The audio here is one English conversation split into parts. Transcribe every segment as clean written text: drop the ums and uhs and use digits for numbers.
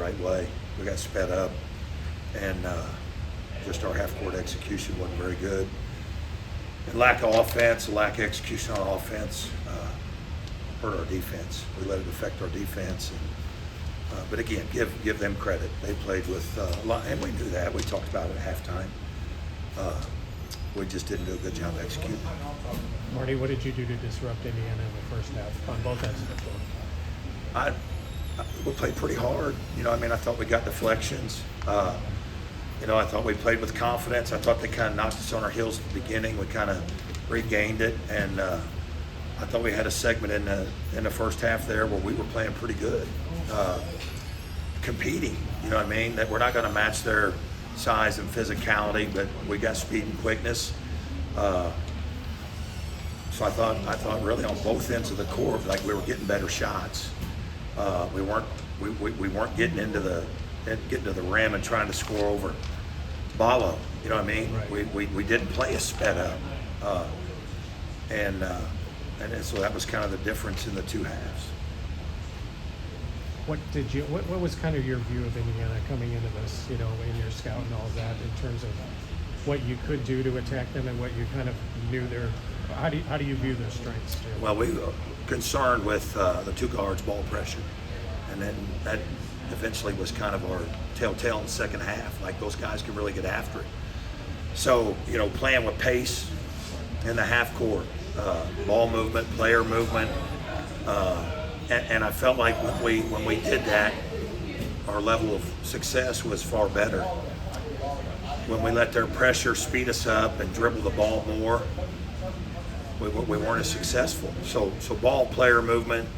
right way. We got sped up, and just our half-court execution wasn't very good. And lack of offense, lack of execution on offense hurt our defense. We let it affect our defense. And, but again, give them credit. They played with a lot, and we knew that. We talked about it at halftime. We just didn't do a good job executing. Marty, what did you do to disrupt Indiana in the first half on both ends of the floor? We played pretty hard. I thought we got deflections. I thought we played with confidence. I thought they kind of knocked us on our heels at the beginning. We kind of regained it, and I thought we had a segment in the first half there where we were playing pretty good, competing. That we're not going to match their size and physicality, but we got speed and quickness. So I thought really on both ends of the court, like we were getting better shots. We weren't getting into the rim and trying to score over Balo. Right. We didn't play as sped up, and so that was kind of the difference in the two halves. What was kind of your view of Indiana coming into this, in your scout and all of that, in terms of what you could do to attack them and what you kind of knew how do you view their strengths, Jim? Well, we were concerned with the two guards' ball pressure, and then that eventually was kind of our telltale in the second half. Like, those guys can really get after it. So, playing with pace in the half court, ball movement, player movement, and I felt like when we did that, our level of success was far better. When we let their pressure speed us up and dribble the ball more, we weren't as successful. So ball player movement,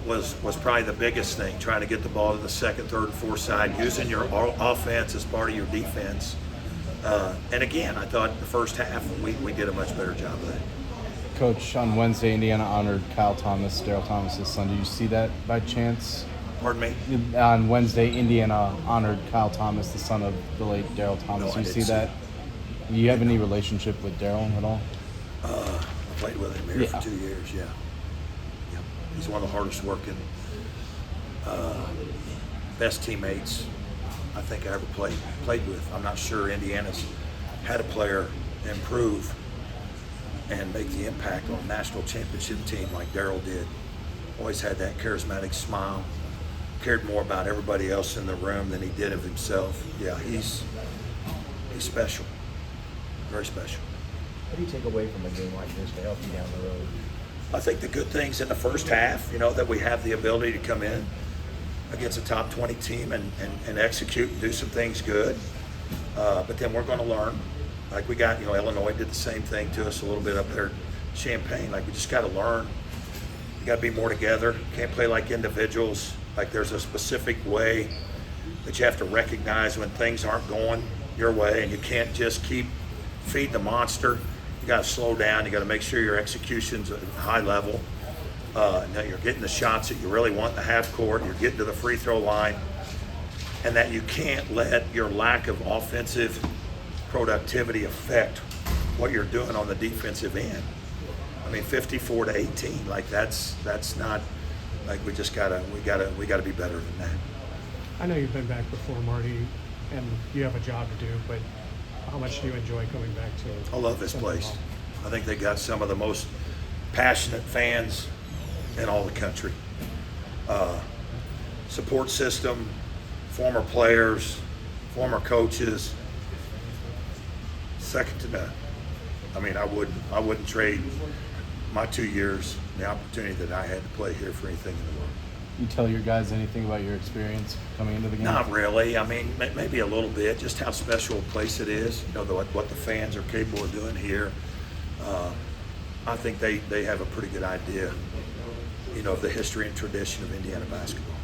was probably the biggest thing, trying to get the ball to the second, third, and fourth side, using your offense as part of your defense. And again, I thought the first half we did a much better job of that. Coach, on Wednesday, Indiana honored Kyle Thomas, Daryl Thomas's son. Did you see that by chance? Pardon me? On Wednesday, Indiana honored Kyle Thomas, the son of the late Daryl Thomas. No, Do you see that? Do you have any relationship with Daryl at all? I played with him here for 2 years, yeah. He's one of the hardest working, best teammates I think I ever played with. I'm not sure Indiana's had a player improve and make the impact on a national championship team like Daryl did. Always had that charismatic smile, cared more about everybody else in the room than he did of himself. Yeah, he's special, very special. What do you take away from a game like this to help you down the road? I think the good things in the first half, that we have the ability to come in against a top 20 team and execute and do some things good. But then we're going to learn. Like we got, Illinois did the same thing to us a little bit up there, Champaign. Like, we just got to learn. You got to be more together. Can't play like individuals. Like, there's a specific way that you have to recognize when things aren't going your way, and you can't just keep feeding the monster. You got to slow down. You got to make sure your execution's at a high level. That you're getting the shots that you really want in the half court. You're getting to the free throw line, and that you can't let your lack of offensive productivity affect what you're doing on the defensive end. 54-18. Like, that's not, like, we gotta be better than that. I know you've been back before, Marty, and you have a job to do, but how much do you enjoy coming back to? I love this place. I think they got some of the most passionate fans in all the country. Support system, former players, former coaches, second to none. I wouldn't trade my 2 years, the opportunity that I had to play here, for anything in the world. You tell your guys anything about your experience coming into the game? Not really. Maybe a little bit, just how special a place it is, what the fans are capable of doing here. I think they have a pretty good idea, of the history and tradition of Indiana basketball.